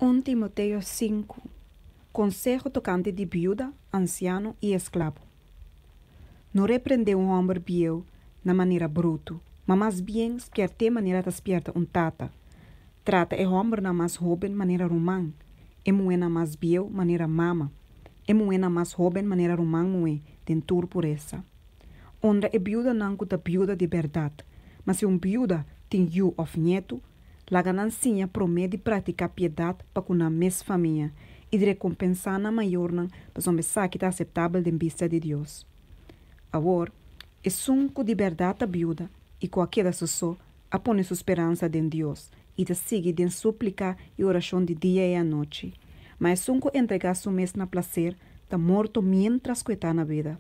1 Timoteo 5. Consejo tocante de viuda, anciano e escravo. Não repreende homem bieu na maneira bruto, mas mais bem de maneira despierta tata. Trata homem na mais jovem maneira romã, e na mais bieu maneira mama, e na mais jovem maneira romã dentur pureza. Onde é viuda não cuta viuda de verdade, mas se viuda tem yu of neto, la ganância promete praticar piedade para com a mesma família e de recompensar na maior não para uma saque aceitável de vista de Deus. Agora, é sunco de verdade a viuda e com aquela só a põe sua esperança em Deus e te sigue de súplica e oração de dia e a noite. Mas sunco entregar seu mês na placer, tá morto mientras que está na vida.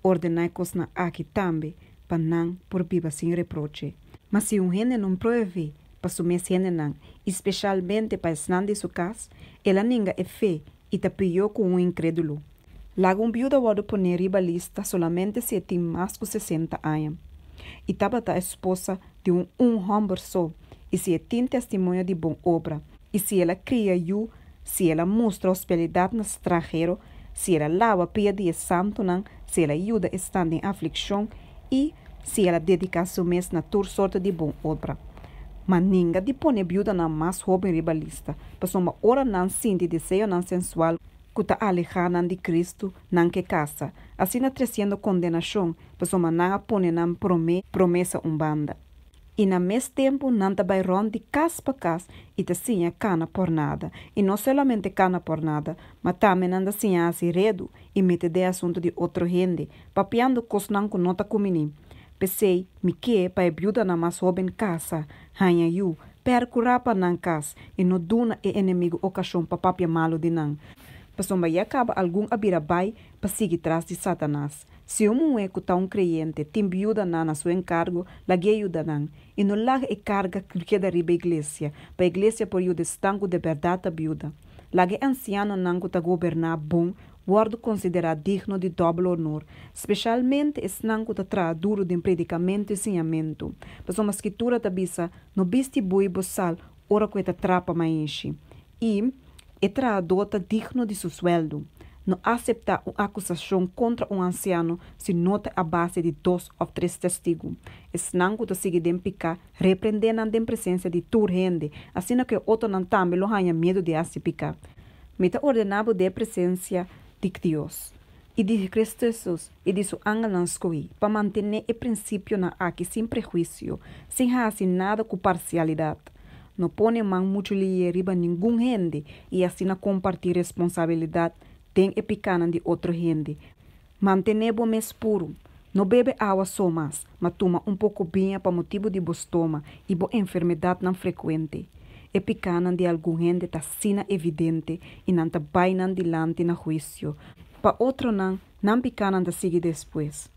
Ordenai cos na aqui também, para não por viva sem reproche. Mas se gente não prove para su mês não, especialmente para esnan de sua casa, ela ninga é fé e te pior com incrédulo. Lago viuda pode poner ribalista solamente se tem mais de 60 anos. E estava a esposa de homem só, e se tem testemunho de boa obra, e se ela cria se ela mostra hospitalidade no estrangeiro, se ela lava pia de santo, se ela ajuda estando em aflição, e se ela dedica seu mês na toda sorte de boa obra. Mas ninguém depone viúva na mais jovem ribalista, para uma hora não sente desejo não sensual, que está alejada de Cristo, não que casa, assim trazendo condenação, para uma não pone não promessa banda. E na mesmo tempo não está bairrão de casa para casa e te sinha cana por nada, e não somente cana por nada, mas também não sinha assim redo e mete de assunto de outro gente, papiando cos não com nota cominim. Pensei, me que para a viúva na mais jovem casa, hanha yu, percurar para não casa, e não duna e inimigo ocasião para papia malo de não. Passou e acaba algum abirabai para seguir atrás de Satanás. Se um é que está creyente, tem viúva na seu encargo, lague ajuda não, e não laga e carga que da riba igreja, para a igreja por o destango de verdade a viúva. Lague anciano não que está governar bom, guardo considerar digno de doble honor, especialmente esse não que está duro de predicamento e ensinamento. Passou uma escritura da bisa, no biste bui boçal, ora que está trapa mainchi. E adota digno de seu sueldo. Não aceitar uma acusação contra um anciano se nota a base de 2 ou 3 testigos. Esse não que sigue de picar, repreendendo a presença de tur gente, assim que outro não também não tenha medo de se picar. Meta ordenado de presença de Deus e de Cristo Jesus e de seu ángel não escolhi, para manter o princípio na aqui sem prejuízo, sem fazer nada com parcialidade. Não põe mão muito riba nenhum gente e assim não compartilha responsabilidade tem e picana de outro gente. Mantenha bom mês puro. Não bebe água só mas toma pouco bem para motivo de bostoma e boa enfermidade não frequente. E picana de algum gente está sina evidente e não está bainan dilante na juízo. Para outro não picana da seguir depois.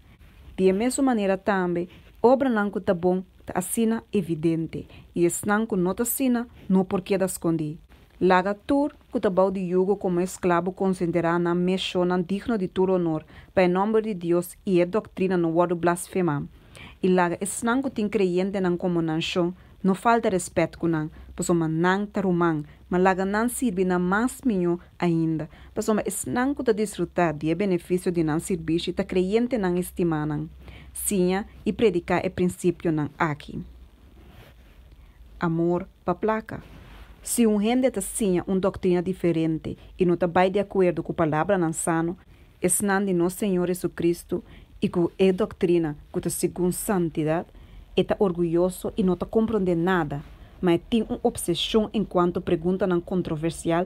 De mesma maneira também, obra não que está bom está sina evidente e esse não que não está sina não porque da escondi. Laga tur que está de yugo como escravo considerar na mesmo não digno de tur honor para em nome de Deus e a doutrina no word blasfema. E laga esse não que tem creyente não como nação não falta respeito com não, pois uma não está romã, mas laga não sirve na mais minho ainda, pois uma esse não que está desfrutar de benefício de não servir e está creyente não estimar não. Sim, e predicar é princípio não aqui. Amor para placa. Se gente está sim uma doutrina diferente e não está bem de acordo com a palavra não sano, é não de nosso Senhor Jesus Cristo e com a doutrina que está segundo santidade, está orgulhoso e não está compreendendo nada, mas tem uma obsessão enquanto pergunta não controversial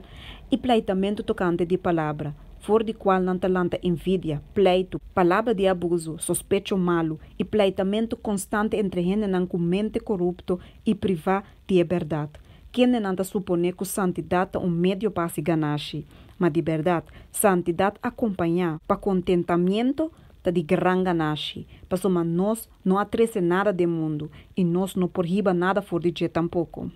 e pleitamento tocante de palavra, fora de qual não talanta envidia, pleito, palavra de abuso, sospecho malo e pleitamento constante entre gente não com mente corrupto e privar de verdade. Quem não está supone que santidade é meio para se ganhar, mas de verdade, santidade acompanhar para contentamento tá de gran ganagem, para nós não atrece nada do mundo e nós não porriba nada fora de dia tampouco.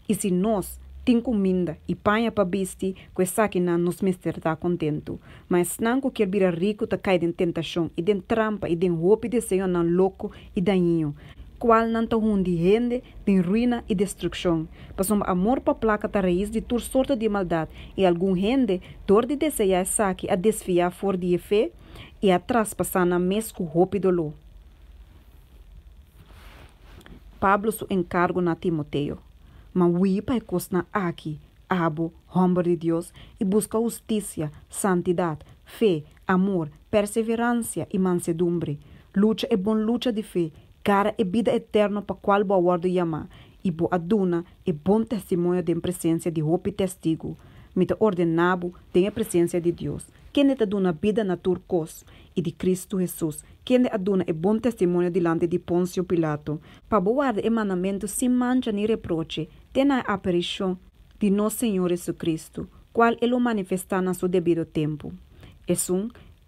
E se nós tem comida e panha para vestir, que saque não nos mister está contento, mas não que quer rico tá cai de tentação e de trampa e de roupa e desejo não louco e daninho. qual não tá hundi rende de ruína e destruição. Passou amor para placa da raiz de toda sorte de maldade e algum rende dor de desejar saque a desfiar for de fé e atrás passar na mesco roupa do lo. Pablo su encargo na Timoteo, mas wipa e cosna aqui, abo, homem de Deus e busca justiça, santidade, fé, amor, perseverança e mansedumbre. Luta é bom luta de fé, cara é vida eterna para qual boa guarda chamar, e boa aduna é bom testemunho de presença de roupa e testigo. Me te ordenabo tem a presença de Deus. Quem te aduna vida na turcos e de Cristo Jesus. Quem te aduna é bom testemunho diante de Pôncio Pilato. Para guardar o mandamento sem mancha nem reproche, tem a aparição de nosso Senhor Jesus Cristo, qual Ele o manifesta no seu devido tempo. É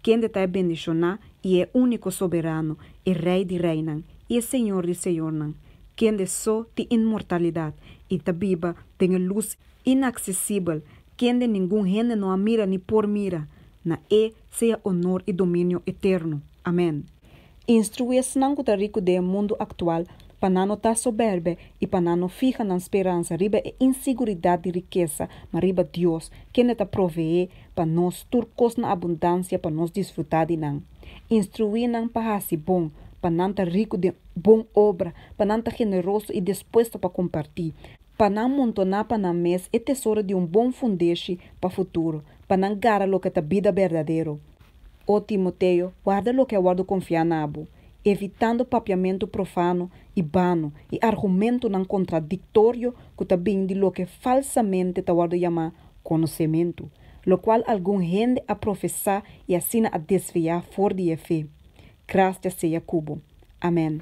quem te está bendicionar e é único soberano, é Rei de reinan e é Senhor de senhornan. Quem de só de imortalidade e ta viva tem luz inacessível, quem de nenhum gente não a mira nem por mira, na seja honor e domínio eterno. Amém. Instrui-se não que rico do mundo atual, para não estar soberbe e para não ficar na esperança, riba a inseguridade de riqueza, mas riba Deus, quem está provee para nós turcos na abundância para nós desfrutar de não. Instruir não para ser bom, para não estar rico de bom obra, para não estar generoso e disposto para compartilhar, para não montonar para na mesa e tesouro de bom fundeixe para o futuro, para não gara lo que é a vida verdadeiro. Ó Timoteo, guarda lo que guardo confiar na abo, evitando papiamento profano e vano e argumento não contraditório que também de lo que falsamente te guardo chamar conhecimento, lo qual algum gente a professar e assina a desviar fora de fé. Graças seja cubo. Amém.